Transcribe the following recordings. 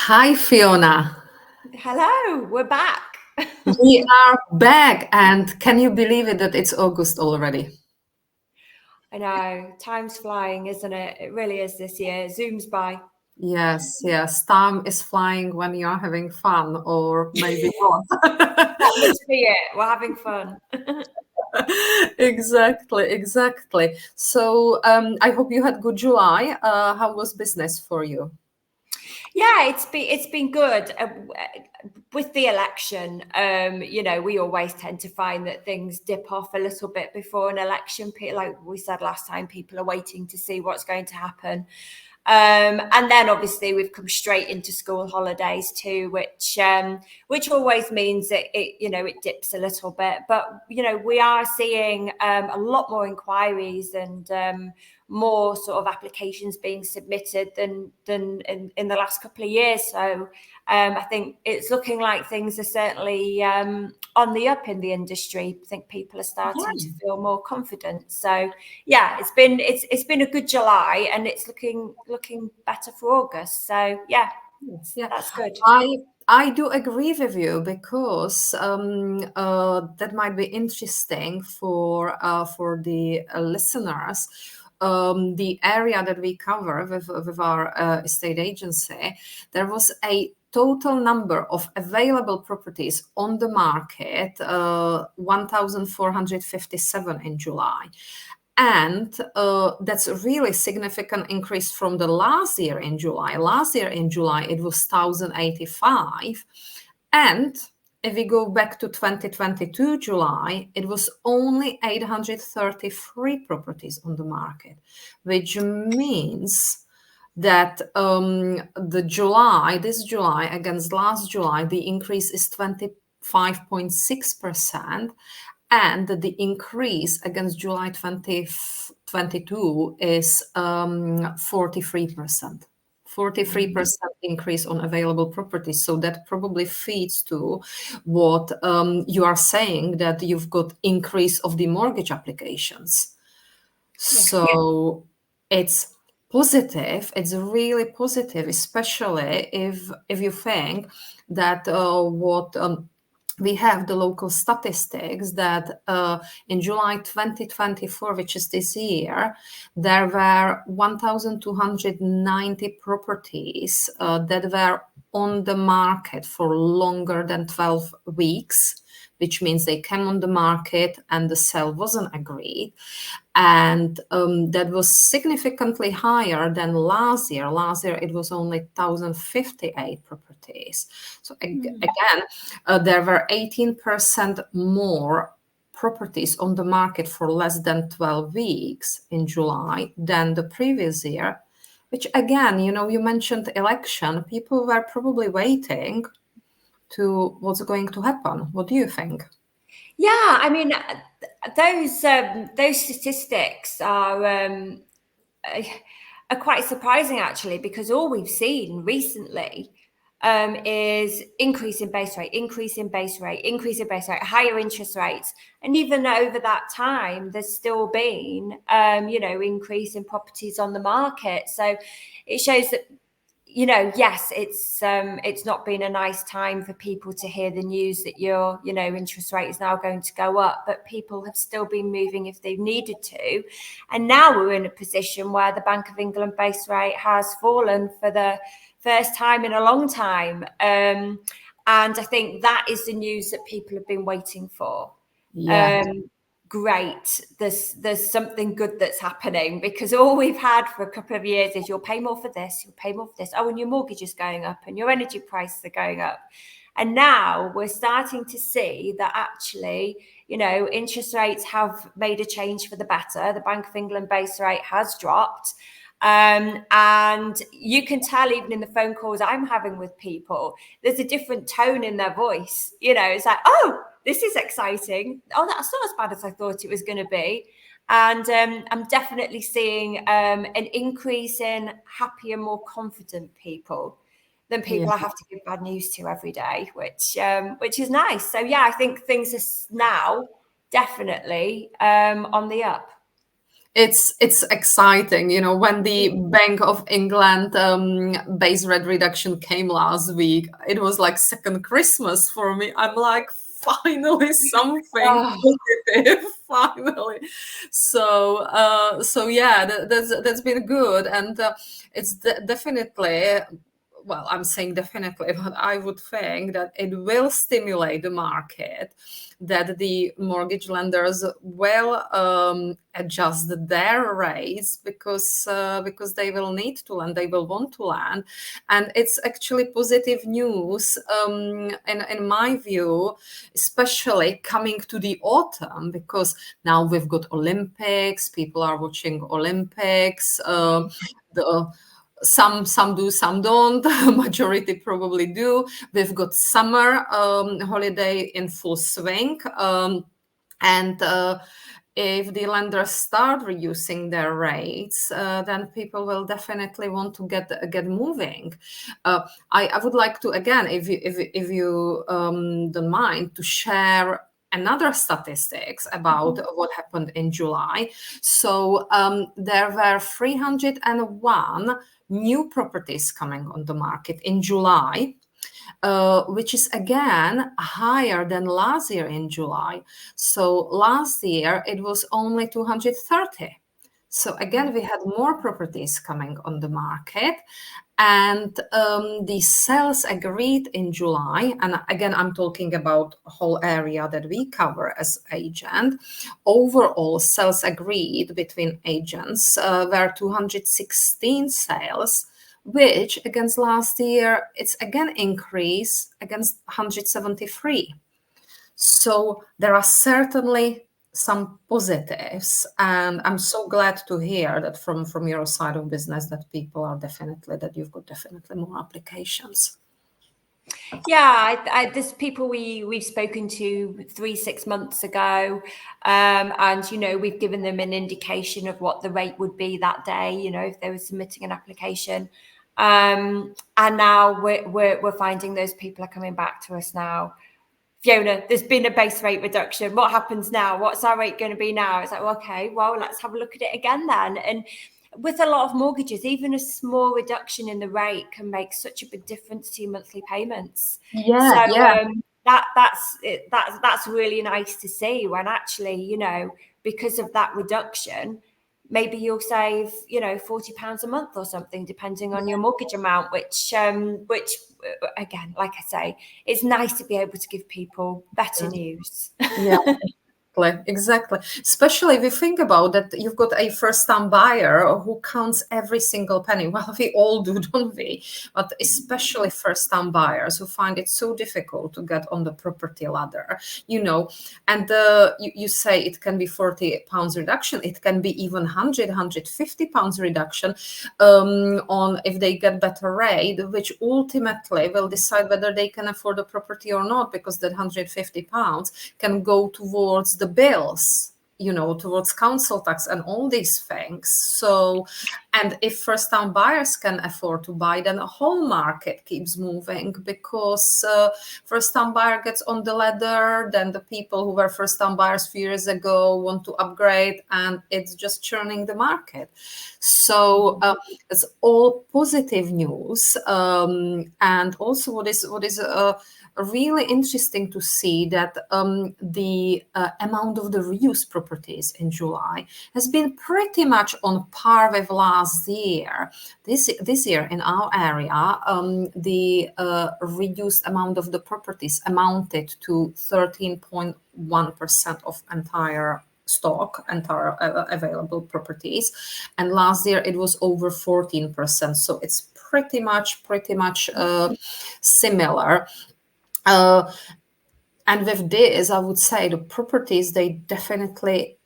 Hi, Fiona. Hello, we're back. We are back, and can you believe it that it's August already? I know, time's flying, isn't it? It really is this year. It zooms by. Yes, yes. Time is flying when you're having fun, or maybe not. That must be it. We're having fun. Exactly, exactly. So, I hope you had good July. How was business for you? Yeah, it's been good. With the election, we always tend to find that things dip off a little bit before an election. Like we said last time, people are waiting to see what's going to happen. And then obviously we've come straight into school holidays too, which always means that it dips a little bit. But we are seeing a lot more inquiries and more sort of applications being submitted than in the last couple of years. So I think it's looking like things are certainly on the up in the industry. I think people are starting to feel more confident. So yeah, it's been a good July, and it's looking better for August. So yeah, Yes, yeah. that's good. I do agree with you because that might be interesting for the listeners. The area that we cover with our estate agency, there was a total number of available properties on the market, 1,457 in July. And that's a really significant increase from the last year in July. Last year in July, it was 1,085. And if we go back to 2022 July, it was only 833 properties on the market, which means that this July against last July, the increase is 25.6%, and the increase against July 2022 is 43%. 43% increase on available properties. So that probably feeds to what you are saying, that you've got increase of the mortgage applications. Yeah. So it's positive. It's really positive, especially if you think that what we have the local statistics that in July 2024, which is this year, there were 1,290 properties that were on the market for longer than 12 weeks, which means they came on the market and the sale wasn't agreed. And that was significantly higher than last year. Last year, it was only 1,058 properties. So again, there were 18% more properties on the market for less than 12 weeks in July than the previous year, which again, you mentioned election. People were probably waiting to what's going to happen. What do you think? Yeah, I mean, those statistics uh, are quite surprising actually, because all we've seen recently is increase in base rate, increase in base rate, increase in base rate, higher interest rates, and even over that time, there's still been increase in properties on the market. So it shows that yes, it's not been a nice time for people to hear the news that your interest rate is now going to go up, but people have still been moving if they've needed to. And now we're in a position where the Bank of England base rate has fallen for the first time in a long time. And I think that is the news that people have been waiting for. Yeah. Great, there's something good that's happening, because all we've had for a couple of years is you'll pay more for this, you'll pay more for this, oh, and your mortgage is going up and your energy prices are going up. And now we're starting to see that actually, interest rates have made a change for the better. The Bank of England base rate has dropped. And you can tell even in the phone calls I'm having with people, there's a different tone in their voice. It's like, oh, this is exciting. Oh, that's not as bad as I thought it was going to be. And I'm definitely seeing an increase in happier, more confident people than Yeah. people I have to give bad news to every day, which is nice. So yeah, I think things are now definitely on the up. It's exciting, when the Bank of England base rate reduction came last week. It was like second Christmas for me. I'm like, finally something Oh, positive, finally. So yeah, that's been good, and it's definitely. Well, I'm saying definitely, but I would think that it will stimulate the market, that the mortgage lenders will adjust their rates because they will need to lend, they will want to lend, and it's actually positive news in my view, especially coming to the autumn, because now we've got Olympics, people are watching Olympics. The some do, some don't. Majority probably do. We've got summer holiday in full swing, and if the lenders start reducing their rates, then people will definitely want to get moving. I would like to, again, if you don't mind, to share another statistics about what happened in July. So there were 301 new properties coming on the market in July, which is again higher than last year in July. So last year it was only 230. So again, we had more properties coming on the market, and the sales agreed in July. And again, I'm talking about a whole area that we cover as agent. Overall, sales agreed between agents were 216 sales, which against last year, it's again increase against 173. So there are certainly some positives, and I'm so glad to hear that from your side of business that people are definitely, that you've got definitely more applications. yeah, there's people we've spoken to 3-6 months ago, and we've given them an indication of what the rate would be that day, if they were submitting an application, and now we're finding those people are coming back to us now. Fiona, there's been a base rate reduction. What happens now? What's our rate going to be now? It's like, well, okay, well, let's have a look at it again then. And with a lot of mortgages, even a small reduction in the rate can make such a big difference to your monthly payments. Yeah, So yeah. that's really nice to see, when actually, because of that reduction, maybe you'll save, £40 a month or something, depending on your mortgage amount, which again, like I say, it's nice to be able to give people better news. Yeah. Exactly. Especially if you think about that, you've got a first-time buyer who counts every single penny. Well, we all do, don't we? But especially first-time buyers who find it so difficult to get on the property ladder, and you say it can be £40 reduction. It can be even £150 reduction on if they get better rate, which ultimately will decide whether they can afford the property or not, because that £150 can go towards the bills, towards council tax and all these things. So, and if first-time buyers can afford to buy, then the whole market keeps moving, because first-time buyer gets on the ladder, then the people who were first-time buyers a few years ago want to upgrade, and it's just churning the market. So it's all positive news, and also what is really interesting to see that the amount of the reused properties in July has been pretty much on par with last year. This year in our area, the reduced amount of the properties amounted to 13.1% of entire stock, entire available properties, and last year it was over 14%. So it's pretty much similar. And with this, I would say the properties, they definitely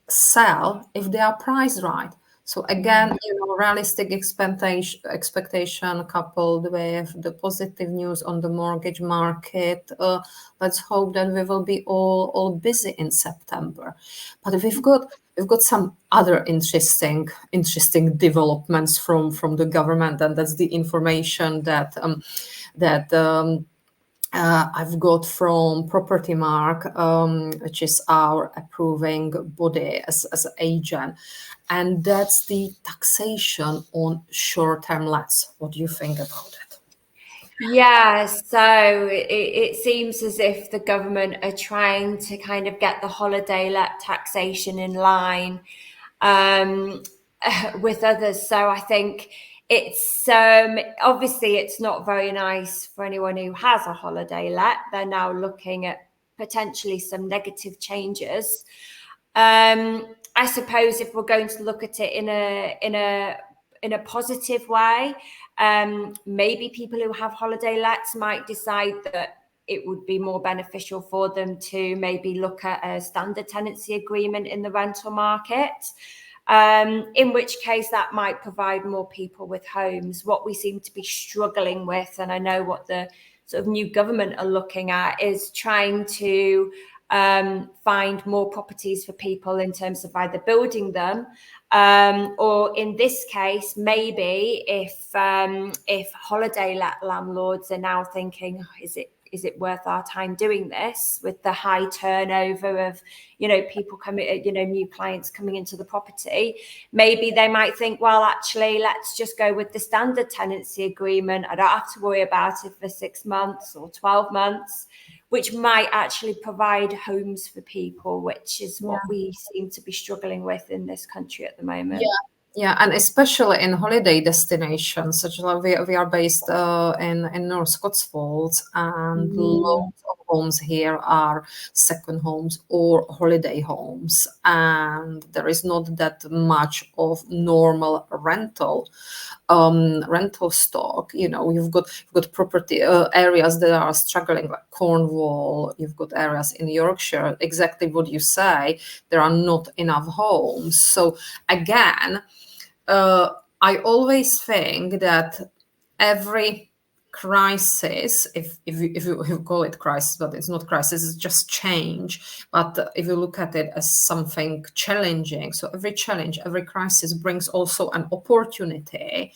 sell if they are priced right. So again, realistic expectation coupled with the positive news on the mortgage market. Let's hope that we will be all busy in September. But we've got some other interesting developments from the government, and that's the information that I've got from Property Mark, which is our approving body as an agent, and that's the taxation on short-term lets. What do you think about it? Yeah, so it seems as if the government are trying to kind of get the holiday let taxation in line um, with others. So I think it's obviously it's not very nice for anyone who has a holiday let. They're now looking at potentially some negative changes. I suppose if we're going to look at it in a positive way, maybe people who have holiday lets might decide that it would be more beneficial for them to maybe look at a standard tenancy agreement in the rental market. In which case that might provide more people with homes. What we seem to be struggling with, and I know what the sort of new government are looking at, is trying to find more properties for people in terms of either building them, or in this case, maybe if holiday landlords are now thinking, oh, is it worth our time doing this with the high turnover of, people coming, new clients coming into the property? Maybe they might think, well, actually, let's just go with the standard tenancy agreement. I don't have to worry about it for 6 months or 12 months, which might actually provide homes for people, which is what we seem to be struggling with in this country at the moment. Yeah, and especially in holiday destinations, such as we are based in North Cotswolds, and lots of homes here are second homes or holiday homes, and there is not that much of normal rental stock. You've got property areas that are struggling, like Cornwall. You've got areas in Yorkshire, exactly what you say. There are not enough homes. So again, I always think that every crisis, if you call it crisis, but it's not crisis, it's just change. But if you look at it as something challenging, so every challenge, every crisis brings also an opportunity,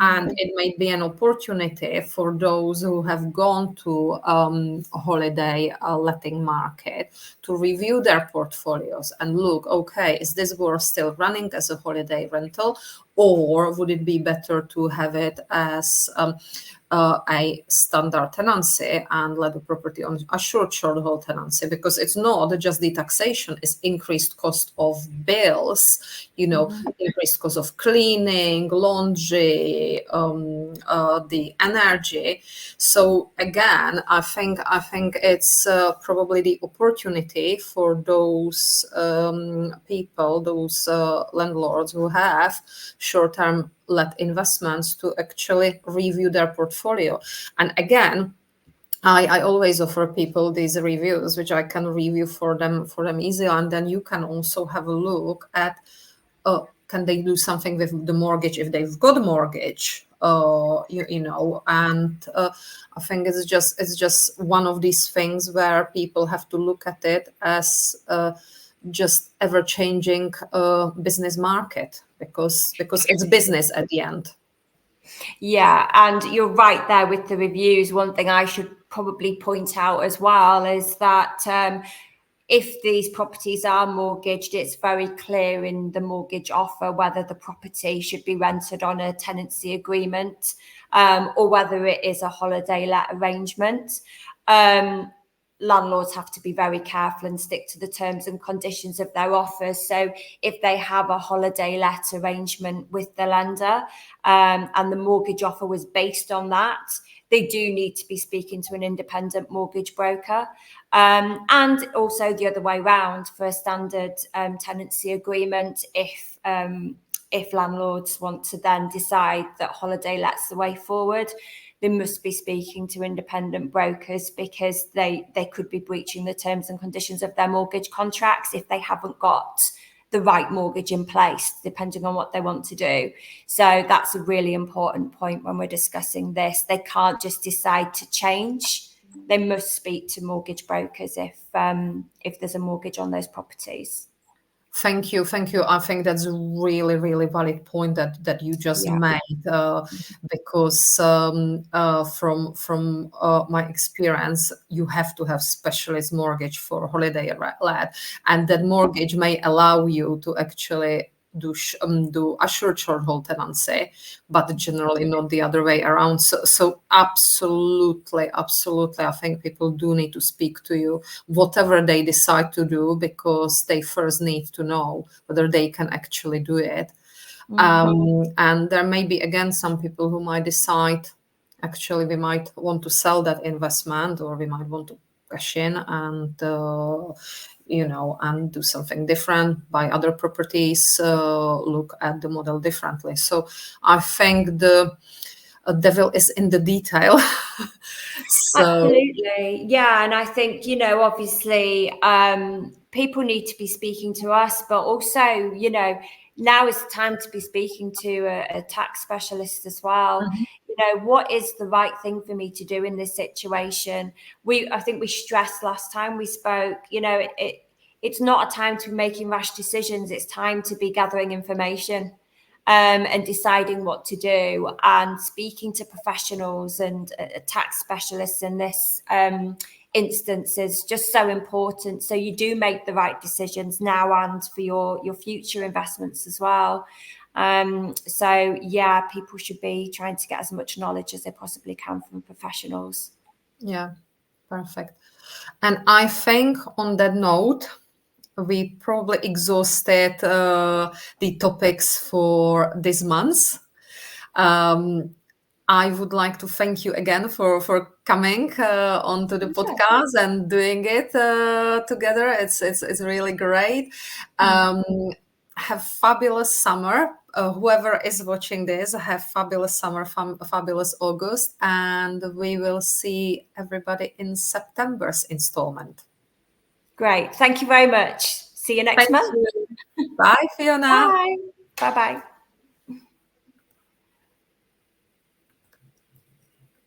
and it may be an opportunity for those who have gone to a holiday letting market to review their portfolios and look, okay, is this worth still running as a holiday rental, or would it be better to have it as a standard tenancy and let the property on a short hold tenancy? Because it's not just the taxation, it's increased cost of bills, increased cost of cleaning, laundry, the energy. So again, I think it's probably the opportunity for those people, those landlords who have short-term let investments, to actually review their portfolio. And again, I always offer people these reviews, which I can review for them easily, and then you can also have a look at can they do something with the mortgage if they've got a mortgage, and I think it's just one of these things where people have to look at it as just ever-changing business market, because it's business at the end. Yeah, and you're right there with the reviews. One thing I should probably point out as well is that if these properties are mortgaged, it's very clear in the mortgage offer whether the property should be rented on a tenancy agreement, or whether it is a holiday let arrangement. Landlords have to be very careful and stick to the terms and conditions of their offers. So if they have a holiday let arrangement with the lender, and the mortgage offer was based on that, they do need to be speaking to an independent mortgage broker. And also the other way around, for a standard tenancy agreement, if landlords want to then decide that holiday let's the way forward, they must be speaking to independent brokers, because they could be breaching the terms and conditions of their mortgage contracts if they haven't got the right mortgage in place, depending on what they want to do. So that's a really important point when we're discussing this. They can't just decide to change. They must speak to mortgage brokers if there's a mortgage on those properties. Thank you, thank you. I think that's a really, really valid point that you just Yeah. made, because from my experience, you have to have specialist mortgage for holiday let, and that mortgage may allow you to actually do assured short hold tenancy, but generally not the other way around. So absolutely, absolutely, I think people do need to speak to you whatever they decide to do, because they first need to know whether they can actually do it. And there may be, again, some people who might decide, actually, we might want to sell that investment, or we might want to cash in and, and do something different, buy other properties, look at the model differently. So I think the devil is in the detail. So Absolutely. Yeah. And I think, obviously, people need to be speaking to us, but also, now is the time to be speaking to a tax specialist as well. Mhm. What is the right thing for me to do in this situation? I think we stressed last time we spoke, it's not a time to be making rash decisions. It's time to be gathering information. And deciding what to do, and speaking to professionals and tax specialists in this instance is just so important. So you do make the right decisions now and for your future investments as well. So yeah, people should be trying to get as much knowledge as they possibly can from professionals. Yeah, perfect. And I think on that note, we probably exhausted the topics for this month. Um, I would like to thank you again for coming onto the Yeah. podcast and doing it together. It's really great. Um, have fabulous summer. Whoever is watching this, have fabulous summer, fabulous August, and we will see everybody in September's installment. Great. Thank you very much. See you next Thank month. you. Bye, Fiona. Bye. Bye bye.